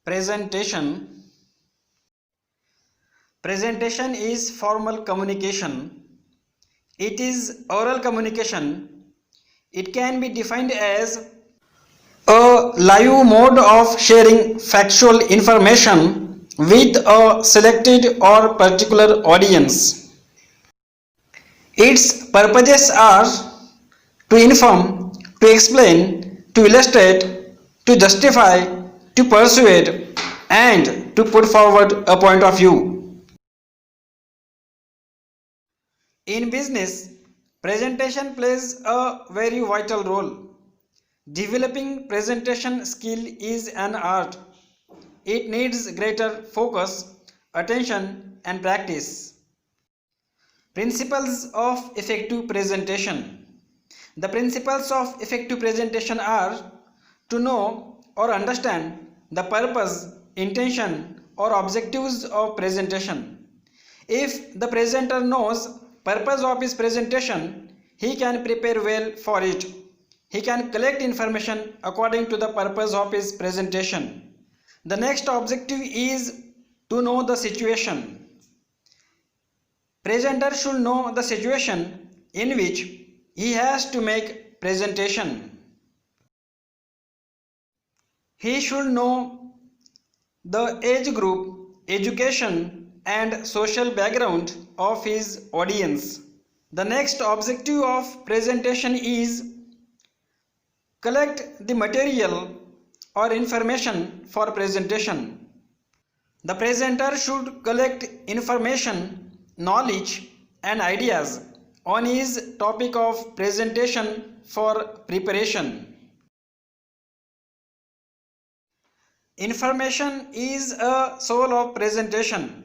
Presentation. Presentation is formal communication. It is oral communication. It can be defined as a live mode of sharing factual information with a selected or particular audience. Its purposes are to inform, to explain, to illustrate, to justify, to persuade, and to put forward a point of view. In business, presentation plays a very vital role. Developing presentation skill is an art. It needs greater focus, attention, and practice. Principles of effective presentation. The principles of effective presentation are to know or understand the purpose, intention, or objectives of presentation. If the presenter knows purpose of his presentation, he can prepare well for it. He can collect information according to the purpose of his presentation. The next objective is to know the situation. Presenter should know the situation in which he has to make presentation. He should know the age group, education, and social background of his audience. The next objective of presentation is collect the material or information for presentation. The presenter should collect information, knowledge, and ideas on his topic of presentation for preparation. Information is a soul of presentation.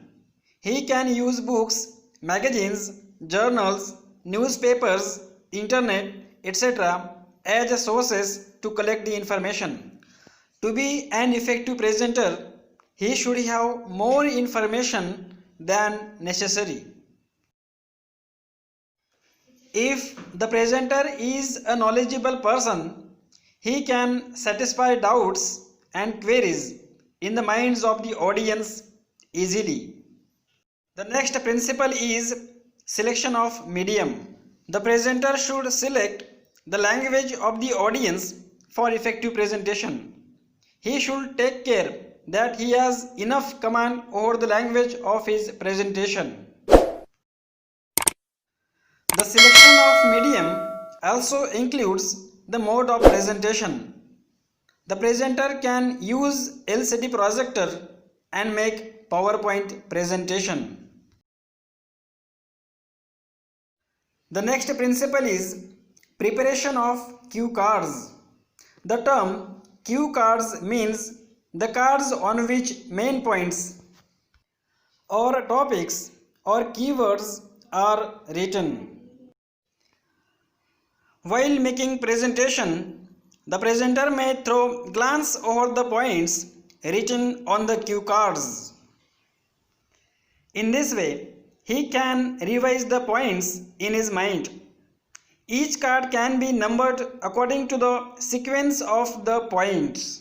He can use books, magazines, journals, newspapers, internet, etc. as sources to collect the information. To be an effective presenter, he should have more information than necessary. If the presenter is a knowledgeable person, he can satisfy doubts and queries in the minds of the audience easily. The next principle is selection of medium. The presenter should select the language of the audience for effective presentation. He should take care that he has enough command over the language of his presentation. The selection of medium also includes the mode of presentation. The presenter can use LCD projector and make PowerPoint presentation. The next principle is preparation of cue cards. The term cue cards means the cards on which main points or topics or keywords are written. While making presentation, the presenter may glance over the points written on the cue cards. In this way, he can revise the points in his mind. Each card can be numbered according to the sequence of the points.